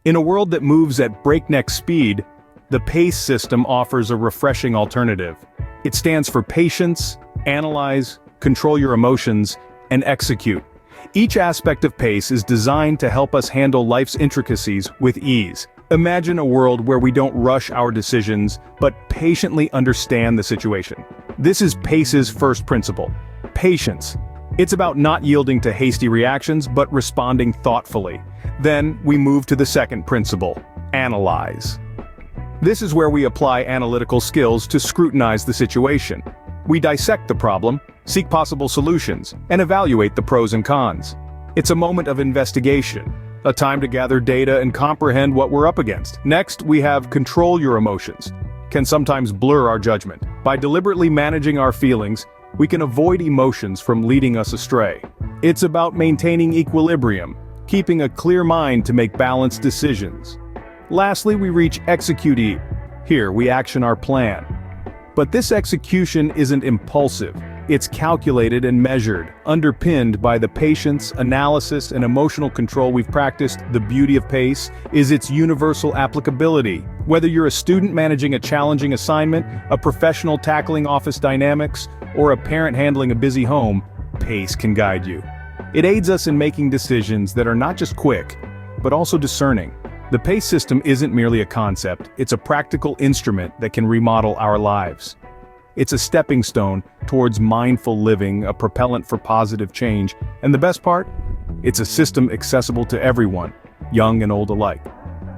In a world that moves at breakneck speed, the PACE system offers a refreshing alternative. It stands for patience, analyze, control your emotions, and execute. Each aspect of PACE is designed to help us handle life's intricacies with ease. Imagine a world where we don't rush our decisions, but patiently understand the situation. This is PACE's first principle: patience. It's about not yielding to hasty reactions, but responding thoughtfully. Then, we move to the second principle: analyze. This is where we apply analytical skills to scrutinize the situation. We dissect the problem, seek possible solutions, and evaluate the pros and cons. It's a moment of investigation, a time to gather data and comprehend what we're up against. Next, we have control your emotions. Can sometimes blur our judgment. By deliberately managing our feelings, we can avoid emotions from leading us astray. It's about maintaining equilibrium, keeping a clear mind to make balanced decisions. Lastly, we reach execute. Here, we action our plan. But this execution isn't impulsive. It's calculated and measured, underpinned by the patience, analysis, and emotional control we've practiced. The beauty of PACE is its universal applicability. Whether you're a student managing a challenging assignment, a professional tackling office dynamics, or a parent handling a busy home, PACE can guide you. It aids us in making decisions that are not just quick, but also discerning. The PACE system isn't merely a concept, it's a practical instrument that can remodel our lives. It's a stepping stone towards mindful living, a propellant for positive change, and the best part? It's a system accessible to everyone, young and old alike.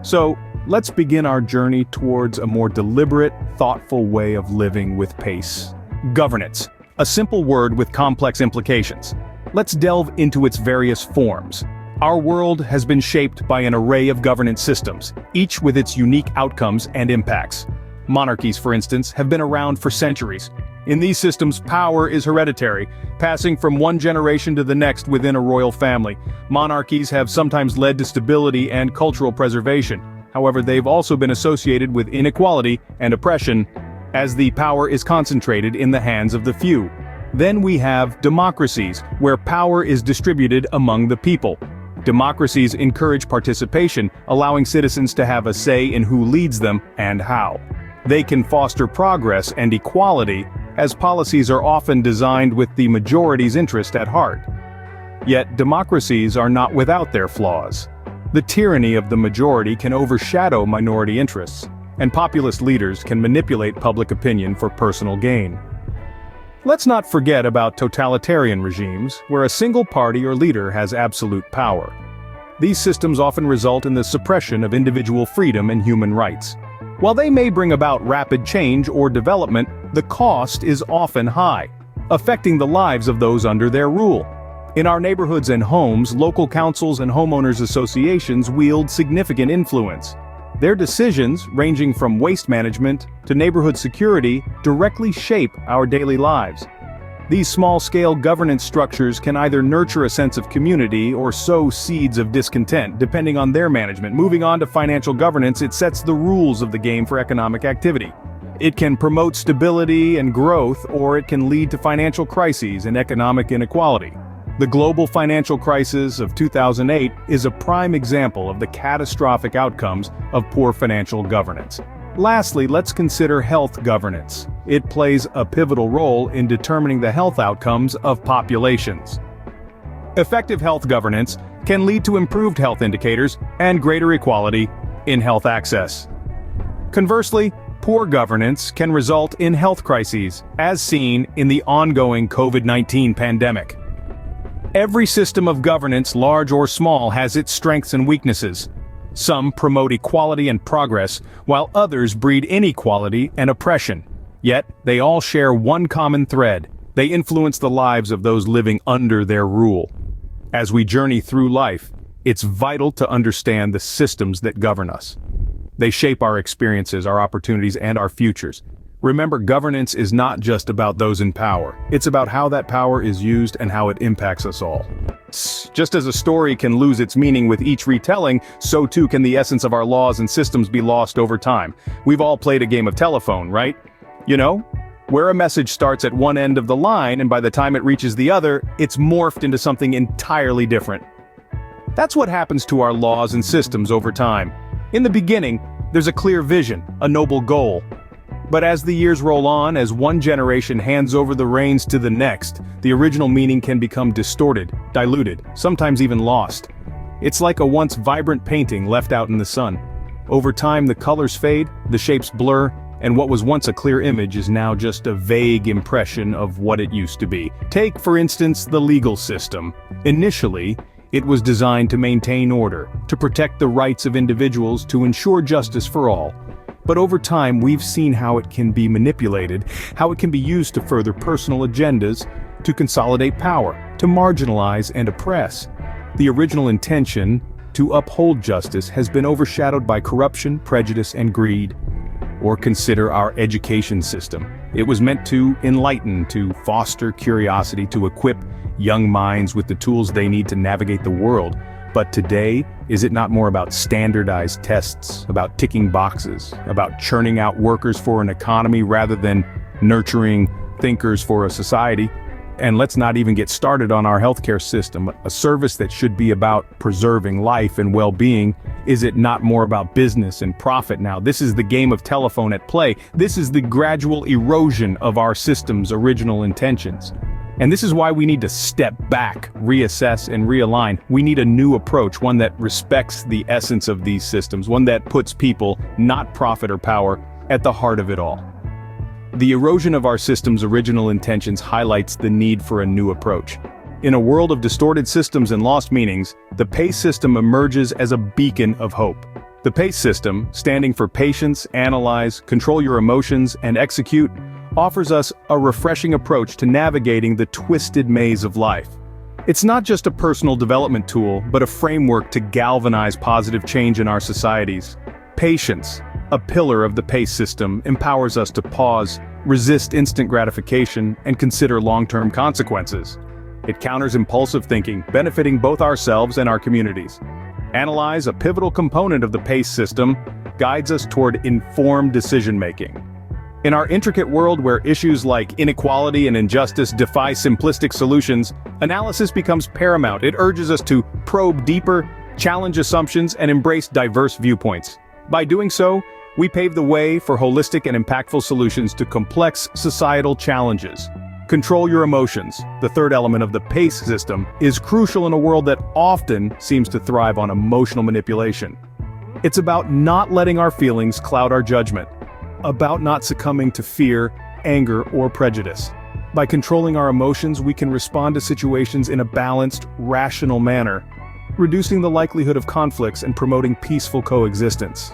So, let's begin our journey towards a more deliberate, thoughtful way of living with PACE. Governance, a simple word with complex implications. Let's delve into its various forms. Our world has been shaped by an array of governance systems, each with its unique outcomes and impacts. Monarchies, for instance, have been around for centuries. In these systems, power is hereditary, passing from one generation to the next within a royal family. Monarchies have sometimes led to stability and cultural preservation. However, they've also been associated with inequality and oppression, as the power is concentrated in the hands of the few. Then we have democracies, where power is distributed among the people. Democracies encourage participation, allowing citizens to have a say in who leads them and how. They can foster progress and equality, as policies are often designed with the majority's interest at heart. Yet democracies are not without their flaws. The tyranny of the majority can overshadow minority interests, and populist leaders can manipulate public opinion for personal gain. Let's not forget about totalitarian regimes, where a single party or leader has absolute power. These systems often result in the suppression of individual freedom and human rights. While they may bring about rapid change or development, the cost is often high, affecting the lives of those under their rule. In our neighborhoods and homes, local councils and homeowners associations wield significant influence. Their decisions, ranging from waste management to neighborhood security, directly shape our daily lives. These small-scale governance structures can either nurture a sense of community or sow seeds of discontent, depending on their management. Moving on to financial governance, it sets the rules of the game for economic activity. It can promote stability and growth, or it can lead to financial crises and economic inequality. The global financial crisis of 2008 is a prime example of the catastrophic outcomes of poor financial governance. Lastly, let's consider health governance. It plays a pivotal role in determining the health outcomes of populations. Effective health governance can lead to improved health indicators and greater equality in health access. Conversely, poor governance can result in health crises, as seen in the ongoing COVID-19 pandemic. Every system of governance, large or small, has its strengths and weaknesses. Some promote equality and progress, while others breed inequality and oppression. Yet, they all share one common thread: they influence the lives of those living under their rule. As we journey through life, it's vital to understand the systems that govern us. They shape our experiences, our opportunities, and our futures. Remember, governance is not just about those in power. It's about how that power is used and how it impacts us all. Just as a story can lose its meaning with each retelling, so too can the essence of our laws and systems be lost over time. We've all played a game of telephone, right? You know, where a message starts at one end of the line and by the time it reaches the other, it's morphed into something entirely different. That's what happens to our laws and systems over time. In the beginning, there's a clear vision, a noble goal. But as the years roll on, as one generation hands over the reins to the next, the original meaning can become distorted, diluted, sometimes even lost. It's like a once vibrant painting left out in the sun. Over time, the colors fade, the shapes blur, and what was once a clear image is now just a vague impression of what it used to be. Take, for instance, the legal system. Initially, it was designed to maintain order, to protect the rights of individuals, to ensure justice for all. But over time, we've seen how it can be manipulated, how it can be used to further personal agendas, to consolidate power, to marginalize and oppress. The original intention, to uphold justice, has been overshadowed by corruption, prejudice, and greed. Or consider our education system. It was meant to enlighten, to foster curiosity, to equip young minds with the tools they need to navigate the world. But today, is it not more about standardized tests, about ticking boxes, about churning out workers for an economy rather than nurturing thinkers for a society? And let's not even get started on our healthcare system, a service that should be about preserving life and well-being. Is it not more about business and profit now? This is the game of telephone at play. This is the gradual erosion of our system's original intentions. And this is why we need to step back, reassess, and realign. We need a new approach, one that respects the essence of these systems, one that puts people, not profit or power, at the heart of it all. The erosion of our system's original intentions highlights the need for a new approach. In a world of distorted systems and lost meanings, the PACE system emerges as a beacon of hope. The PACE system, standing for Patience, Analyze, Control Your Emotions, and Execute, offers us a refreshing approach to navigating the twisted maze of life. It's not just a personal development tool, but a framework to galvanize positive change in our societies. Patience, a pillar of the PACE system, empowers us to pause, resist instant gratification, and consider long-term consequences. It counters impulsive thinking, benefiting both ourselves and our communities. Analyze, a pivotal component of the PACE system, guides us toward informed decision-making. In our intricate world where issues like inequality and injustice defy simplistic solutions, analysis becomes paramount. It urges us to probe deeper, challenge assumptions, and embrace diverse viewpoints. By doing so, we pave the way for holistic and impactful solutions to complex societal challenges. Control your emotions, the third element of the PACE system, is crucial in a world that often seems to thrive on emotional manipulation. It's about not letting our feelings cloud our judgment, about not succumbing to fear, anger, or prejudice. By controlling our emotions, we can respond to situations in a balanced, rational manner, reducing the likelihood of conflicts and promoting peaceful coexistence.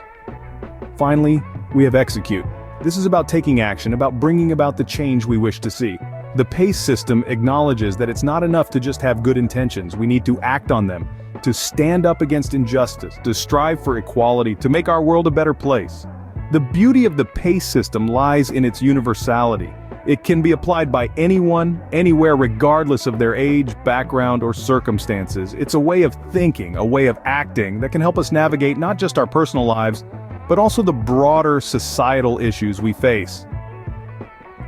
Finally, we have Execute. This is about taking action, about bringing about the change we wish to see. The PACE system acknowledges that it's not enough to just have good intentions. We need to act on them, to stand up against injustice, to strive for equality, to make our world a better place. The beauty of the PACE system lies in its universality. It can be applied by anyone, anywhere, regardless of their age, background, or circumstances. It's a way of thinking, a way of acting that can help us navigate not just our personal lives, but also the broader societal issues we face.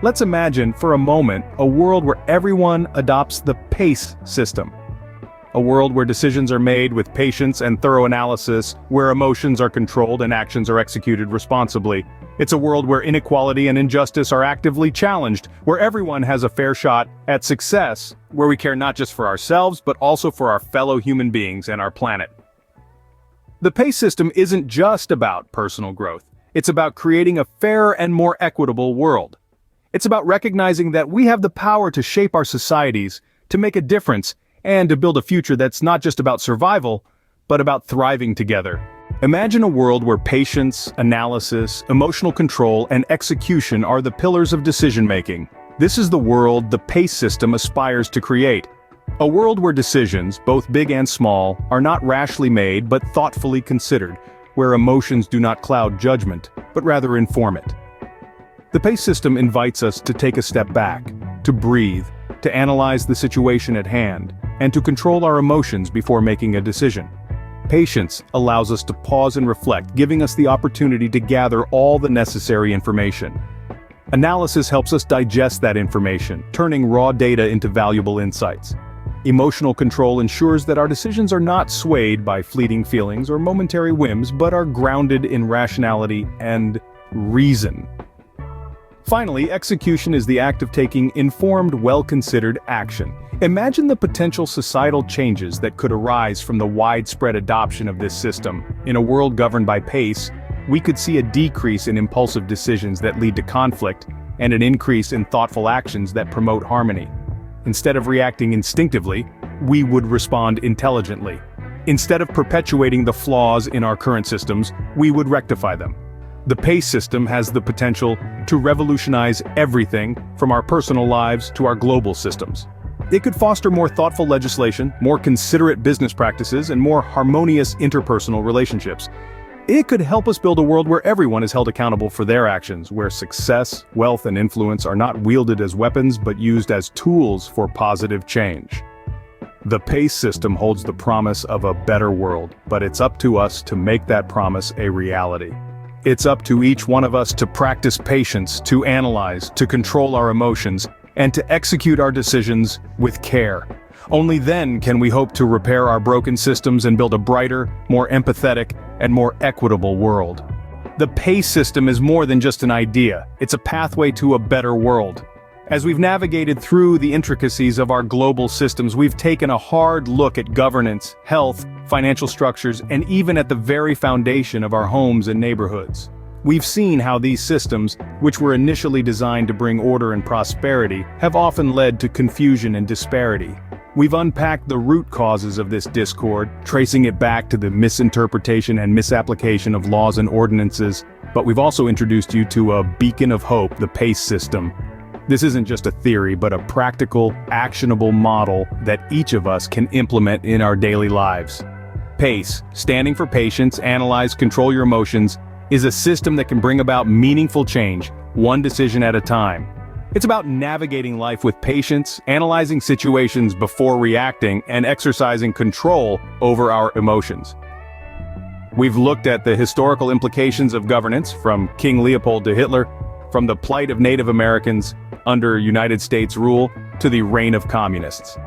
Let's imagine, for a moment, a world where everyone adopts the PACE system. A world where decisions are made with patience and thorough analysis, where emotions are controlled and actions are executed responsibly. It's a world where inequality and injustice are actively challenged, where everyone has a fair shot at success, where we care not just for ourselves, but also for our fellow human beings and our planet. The PACE system isn't just about personal growth. It's about creating a fairer and more equitable world. It's about recognizing that we have the power to shape our societies, to make a difference, and to build a future that's not just about survival, but about thriving together. Imagine a world where patience, analysis, emotional control, and execution are the pillars of decision-making. This is the world the PACE system aspires to create. A world where decisions, both big and small, are not rashly made but thoughtfully considered, where emotions do not cloud judgment, but rather inform it. The PACE system invites us to take a step back, to breathe, to analyze the situation at hand, and to control our emotions before making a decision. Patience allows us to pause and reflect, giving us the opportunity to gather all the necessary information. Analysis helps us digest that information, turning raw data into valuable insights. Emotional control ensures that our decisions are not swayed by fleeting feelings or momentary whims, but are grounded in rationality and reason. Finally, execution is the act of taking informed, well-considered action. Imagine the potential societal changes that could arise from the widespread adoption of this system. In a world governed by pace, we could see a decrease in impulsive decisions that lead to conflict, and an increase in thoughtful actions that promote harmony. Instead of reacting instinctively, we would respond intelligently. Instead of perpetuating the flaws in our current systems, we would rectify them. The PACE system has the potential to revolutionize everything from our personal lives to our global systems. It could foster more thoughtful legislation, more considerate business practices, and more harmonious interpersonal relationships. It could help us build a world where everyone is held accountable for their actions, where success, wealth, and influence are not wielded as weapons but used as tools for positive change. The PACE system holds the promise of a better world, but it's up to us to make that promise a reality. It's up to each one of us to practice patience, to analyze, to control our emotions, and to execute our decisions with care. Only then can we hope to repair our broken systems and build a brighter, more empathetic, and more equitable world. The PACE system is more than just an idea, it's a pathway to a better world. As we've navigated through the intricacies of our global systems, we've taken a hard look at governance, health, financial structures, and even at the very foundation of our homes and neighborhoods. We've seen how these systems, which were initially designed to bring order and prosperity, have often led to confusion and disparity. We've unpacked the root causes of this discord, tracing it back to the misinterpretation and misapplication of laws and ordinances, but we've also introduced you to a beacon of hope, the PACE system. This isn't just a theory, but a practical, actionable model that each of us can implement in our daily lives. PACE, standing for patience, analyze, control your emotions, is a system that can bring about meaningful change, one decision at a time. It's about navigating life with patience, analyzing situations before reacting, and exercising control over our emotions. We've looked at the historical implications of governance, from King Leopold to Hitler, from the plight of Native Americans under United States rule to the reign of communists.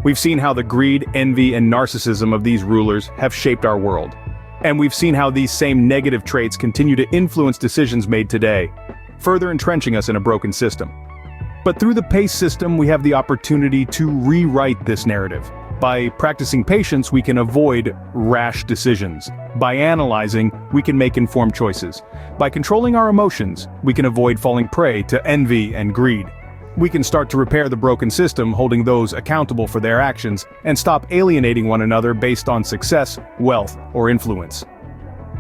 We've seen how the greed, envy, and narcissism of these rulers have shaped our world. And we've seen how these same negative traits continue to influence decisions made today, further entrenching us in a broken system. But through the PACE system, we have the opportunity to rewrite this narrative. By practicing patience, we can avoid rash decisions. By analyzing, we can make informed choices. By controlling our emotions, we can avoid falling prey to envy and greed. We can start to repair the broken system, holding those accountable for their actions, and stop alienating one another based on success, wealth, or influence.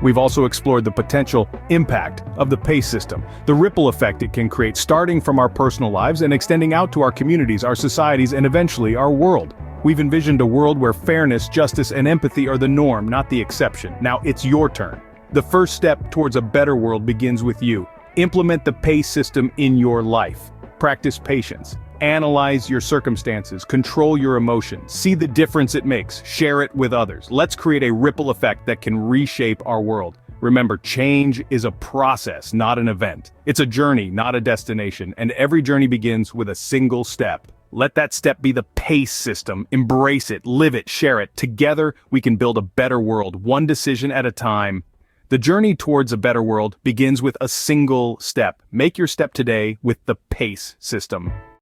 We've also explored the potential impact of the PACE system, the ripple effect it can create, starting from our personal lives and extending out to our communities, our societies, and eventually our world. We've envisioned a world where fairness, justice, and empathy are the norm, not the exception. Now it's your turn. The first step towards a better world begins with you. Implement the PACE system in your life. Practice patience. Analyze your circumstances, control your emotions, see the difference it makes, share it with others. Let's create a ripple effect that can reshape our world. Remember, change is a process, not an event. It's a journey, not a destination, and every journey begins with a single step. Let that step be the PACE system. Embrace it, live it, share it. Together, we can build a better world, one decision at a time. The journey towards a better world begins with a single step. Make your step today with the PACE system.